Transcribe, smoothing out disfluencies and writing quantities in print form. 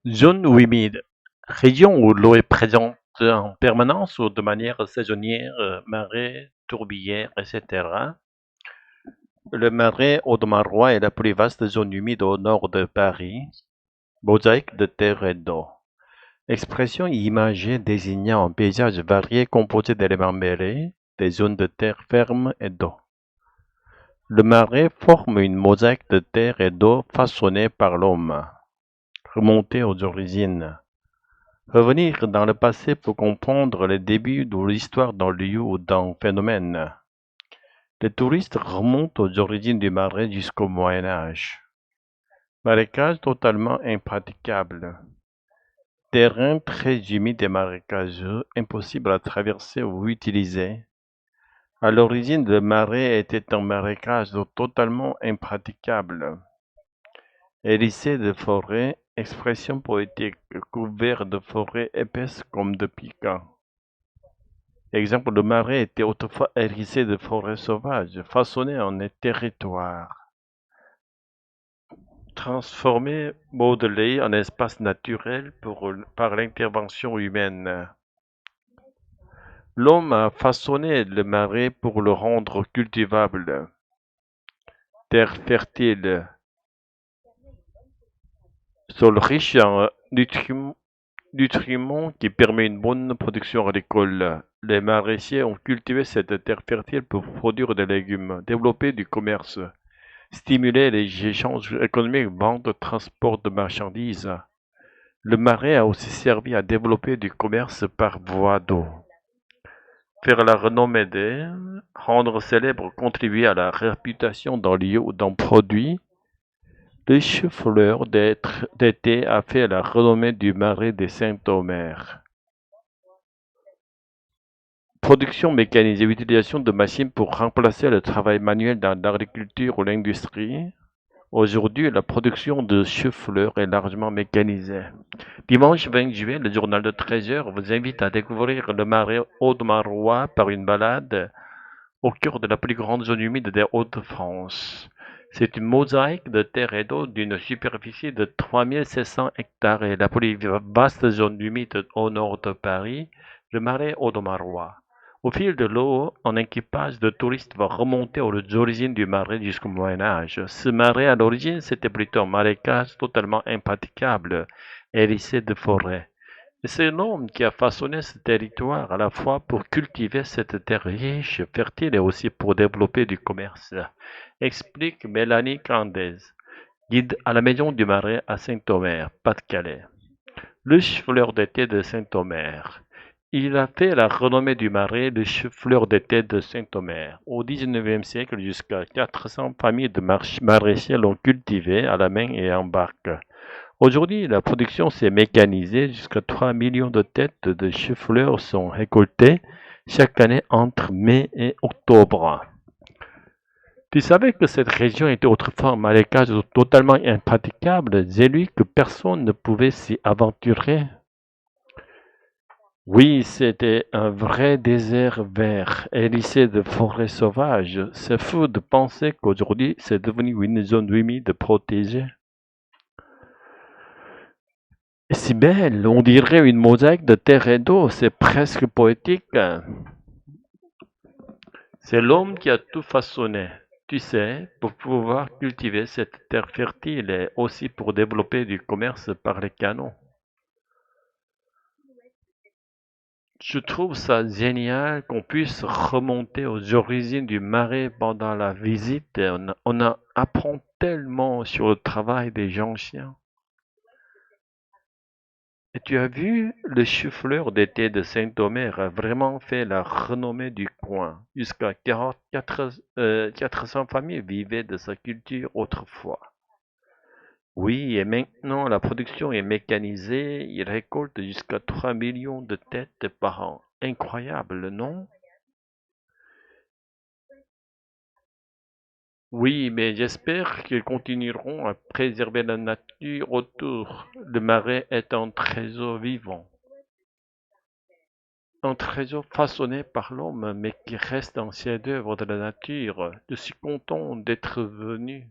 Zone humide, région où l'eau est présente en permanence ou de manière saisonnière, marais, tourbières, etc. Le marais audomarois est la plus vaste zone humide au nord de Paris, mosaïque de terre et d'eau. Expression imagée désignant un paysage varié composé d'éléments mêlés, des zones de terre ferme et d'eau. Le marais forme une mosaïque de terre et d'eau façonnée par l'homme, remontée aux origines. Revenir dans le passé pour comprendre les débuts de l'histoire d'un lieu ou d'un phénomène. Les touristes remontent aux origines du marais jusqu'au Moyen Âge. Marécage totalement impraticable. Terrain très humide et marécageux, impossible à traverser ou utiliser. À l'origine, le marais était un marécage totalement impraticable. Hérissé de forêts, expression poétique, couvert de forêts épaisses comme de piquants. Exemple, le marais était autrefois hérissé de forêts sauvages, façonné en un territoire, transformé, modelé en espace naturel par l'intervention humaine. L'homme a façonné le marais pour le rendre cultivable, terre fertile, sol riche en nutriments qui permet une bonne production agricole. Les maraîchers ont cultivé cette terre fertile pour produire des légumes, développer du commerce, stimuler les échanges économiques, vente, transport de marchandises. Le marais a aussi servi à développer du commerce par voie d'eau. Faire la renommée rendre célèbre, contribuer à la réputation d'un lieu ou d'un produit. Le chou-fleur d'été a fait la renommée du marais de Saint-Omer. Production mécanisée, utilisation de machines pour remplacer le travail manuel dans l'agriculture ou l'industrie. Aujourd'hui, la production de chou-fleur est largement mécanisée. Dimanche 20 juillet, le journal de 13 heures vous invite à découvrir le marais audomarois par une balade au cœur de la plus grande zone humide des Hauts-de-France. C'est une mosaïque de terre et d'eau d'une superficie de 3700 hectares et la plus vaste zone humide au nord de Paris, le marais audomarois. Au fil de l'eau, un équipage de touristes va remonter aux origines du marais jusqu'au Moyen Âge. Ce marais, à l'origine, c'était plutôt un marécage totalement impraticable, hérissé de forêts. Et c'est l'homme qui a façonné ce territoire à la fois pour cultiver cette terre riche, fertile et aussi pour développer du commerce, explique Mélanie Candez, guide à la Maison du Marais à Saint-Omer, Pas-de-Calais. Le chou-fleur d'été de Saint-Omer. Il a fait la renommée du marais le chou-fleur d'été de Saint-Omer. Au XIXe siècle, jusqu'à 400 familles de maraîchers l'ont cultivé à la main et en barque. Aujourd'hui, la production s'est mécanisée, jusqu'à 3 millions de têtes de chou-fleur sont récoltées chaque année entre mai et octobre. Tu savais que cette région était autrefois un marécage totalement impraticable, celui que personne ne pouvait s'y aventurer? Oui, c'était un vrai désert vert, hérissé de forêts sauvages. C'est fou de penser qu'aujourd'hui c'est devenu une zone humide protégée. Si belle, on dirait une mosaïque de terre et d'eau, c'est presque poétique. C'est l'homme qui a tout façonné, tu sais, pour pouvoir cultiver cette terre fertile et aussi pour développer du commerce par les canaux. Je trouve ça génial qu'on puisse remonter aux origines du marais pendant la visite. Et apprend tellement sur le travail des anciens. Et tu as vu, le chou-fleur d'été de Saint-Omer a vraiment fait la renommée du coin. Jusqu'à 400 familles vivaient de sa culture autrefois. Oui, et maintenant la production est mécanisée, il récolte jusqu'à 3 millions de têtes par an. Incroyable, non? Oui, mais j'espère qu'ils continueront à préserver la nature autour. Le marais est un trésor vivant. Un trésor façonné par l'homme, mais qui reste un chef-d'œuvre de la nature. Je suis content d'être venu.